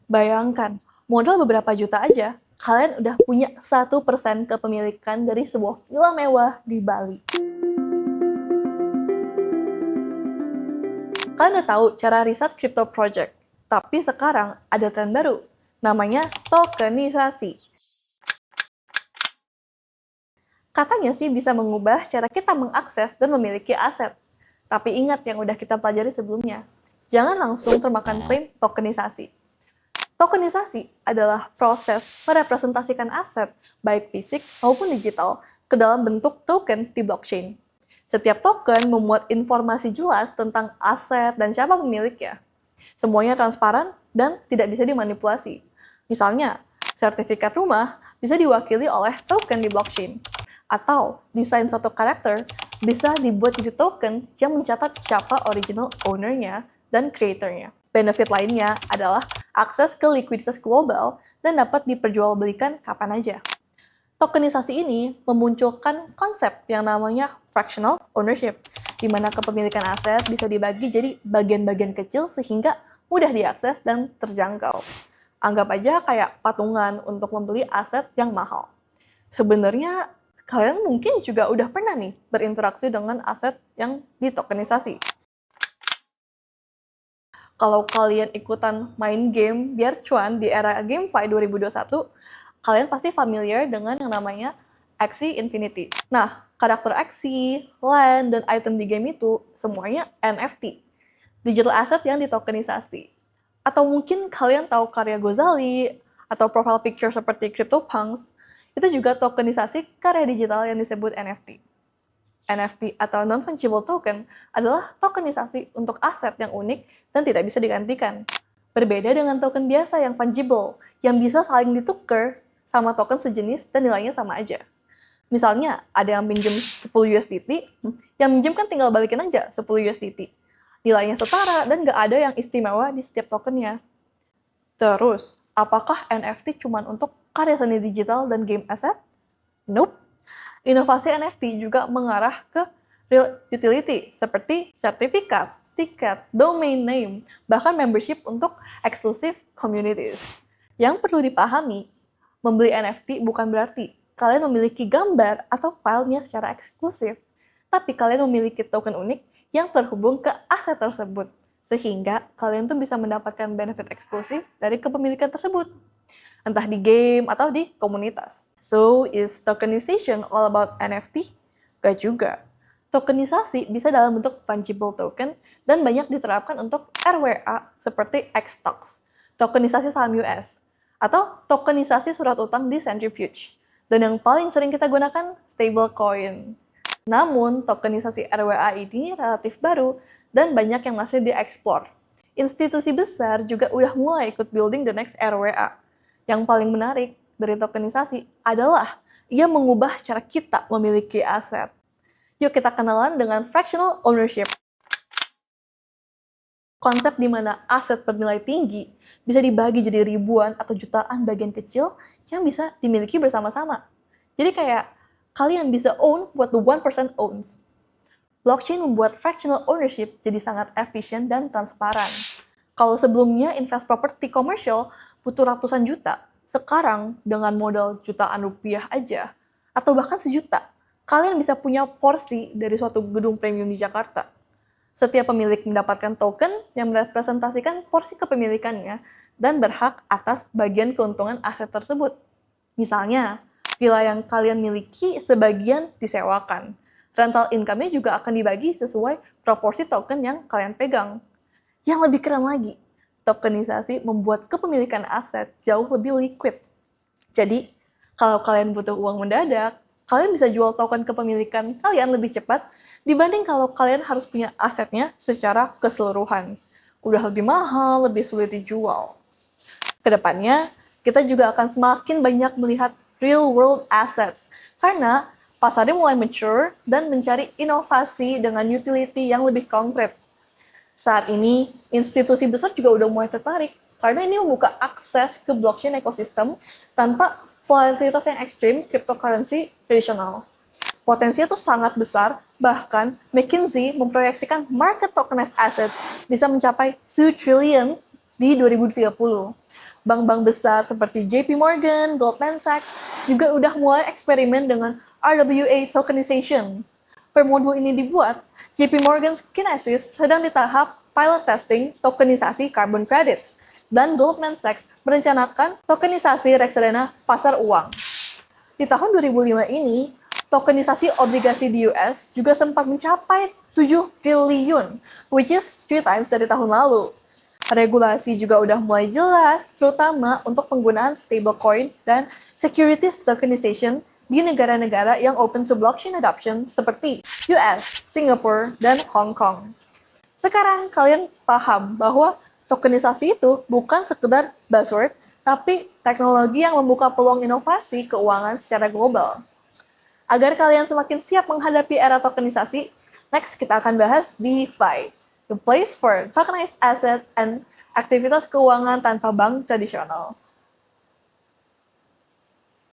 Bayangkan, modal beberapa juta aja, kalian udah punya 1% kepemilikan dari sebuah villa mewah di Bali. Kalian udah tahu cara riset crypto project, tapi sekarang ada tren baru, namanya tokenisasi. Katanya sih bisa mengubah cara kita mengakses dan memiliki aset. Tapi ingat yang udah kita pelajari sebelumnya, jangan langsung termakan klaim tokenisasi. Tokenisasi adalah proses merepresentasikan aset, baik fisik maupun digital, ke dalam bentuk token di blockchain. Setiap token memuat informasi jelas tentang aset dan siapa pemiliknya. Semuanya transparan dan tidak bisa dimanipulasi. Misalnya, sertifikat rumah bisa diwakili oleh token di blockchain. Atau, desain suatu karakter bisa dibuat jadi token yang mencatat siapa original owner-nya dan creator-nya. Benefit lainnya adalah akses ke likuiditas global dan dapat diperjualbelikan kapan aja. Tokenisasi ini memunculkan konsep yang namanya fractional ownership, di mana kepemilikan aset bisa dibagi jadi bagian-bagian kecil sehingga mudah diakses dan terjangkau. Anggap aja kayak patungan untuk membeli aset yang mahal. Sebenarnya, kalian mungkin juga udah pernah nih berinteraksi dengan aset yang ditokenisasi. Kalau kalian ikutan main game biar cuan di era GameFi 2021, kalian pasti familiar dengan yang namanya Axie Infinity. Nah, karakter Axie, land, dan item di game itu semuanya NFT, digital asset yang ditokenisasi. Atau mungkin kalian tahu karya Gozali, atau profile picture seperti CryptoPunks, itu juga tokenisasi karya digital yang disebut NFT. NFT atau non-fungible token adalah tokenisasi untuk aset yang unik dan tidak bisa digantikan. Berbeda dengan token biasa yang fungible, yang bisa saling ditukar sama token sejenis dan nilainya sama aja. Misalnya, ada yang pinjam 10 USDT, yang minjem kan tinggal balikin aja 10 USDT. Nilainya setara dan nggak ada yang istimewa di setiap tokennya. Terus, apakah NFT cuma untuk karya seni digital dan game asset? Nope. Inovasi NFT juga mengarah ke real utility seperti sertifikat, tiket, domain name, bahkan membership untuk exclusive communities. Yang perlu dipahami, membeli NFT bukan berarti kalian memiliki gambar atau filenya secara eksklusif, tapi kalian memiliki token unik yang terhubung ke aset tersebut, sehingga kalian tuh bisa mendapatkan benefit eksklusif dari kepemilikan tersebut, entah di game atau di komunitas. So, is tokenization all about NFT? Gak juga. Tokenisasi bisa dalam bentuk fungible token dan banyak diterapkan untuk RWA seperti Xtox, tokenisasi saham US, atau tokenisasi surat utang di Centrifuge. Dan yang paling sering kita gunakan, stablecoin. Namun, tokenisasi RWA ini relatif baru dan banyak yang masih dieksplor. Institusi besar juga udah mulai ikut building the next RWA. Yang paling menarik dari tokenisasi adalah ia mengubah cara kita memiliki aset. Yuk kita kenalan dengan fractional ownership. Konsep di mana aset bernilai tinggi bisa dibagi jadi ribuan atau jutaan bagian kecil yang bisa dimiliki bersama-sama. Jadi kayak kalian bisa own what the 1% owns. Blockchain membuat fractional ownership jadi sangat efisien dan transparan. Kalau sebelumnya invest properti komersial butuh ratusan juta, sekarang dengan modal jutaan rupiah aja, atau bahkan sejuta, kalian bisa punya porsi dari suatu gedung premium di Jakarta. Setiap pemilik mendapatkan token yang merepresentasikan porsi kepemilikannya dan berhak atas bagian keuntungan aset tersebut. Misalnya, villa yang kalian miliki sebagian disewakan. Rental income-nya juga akan dibagi sesuai proporsi token yang kalian pegang. Yang lebih keren lagi, tokenisasi membuat kepemilikan aset jauh lebih liquid. Jadi, kalau kalian butuh uang mendadak, kalian bisa jual token kepemilikan kalian lebih cepat dibanding kalau kalian harus punya asetnya secara keseluruhan. Udah lebih mahal, lebih sulit dijual. Kedepannya, kita juga akan semakin banyak melihat real world assets karena pasarnya mulai mature dan mencari inovasi dengan utility yang lebih konkret. Saat ini, institusi besar juga udah mulai tertarik karena ini membuka akses ke blockchain ekosistem tanpa volatilitas yang ekstrim cryptocurrency tradisional. Potensinya tuh sangat besar, bahkan McKinsey memproyeksikan market tokenized asset bisa mencapai 2 trillion di 2030. Bank-bank besar seperti JP Morgan, Goldman Sachs juga udah mulai eksperimen dengan RWA tokenization. Per modul ini dibuat, JP Morgan Kinesis sedang di tahap pilot testing tokenisasi carbon credits, dan Goldman Sachs merencanakan tokenisasi reksadana pasar uang. Di tahun 2005 ini, tokenisasi obligasi di US juga sempat mencapai 7 triliun, which is 3 times dari tahun lalu. Regulasi juga udah mulai jelas, terutama untuk penggunaan stablecoin dan securities tokenization di negara-negara yang open to blockchain adoption seperti US, Singapura, dan Hong Kong. Sekarang kalian paham bahwa tokenisasi itu bukan sekedar buzzword, tapi teknologi yang membuka peluang inovasi keuangan secara global. Agar kalian semakin siap menghadapi era tokenisasi, next kita akan bahas DeFi, the place for tokenized asset and aktivitas keuangan tanpa bank tradisional.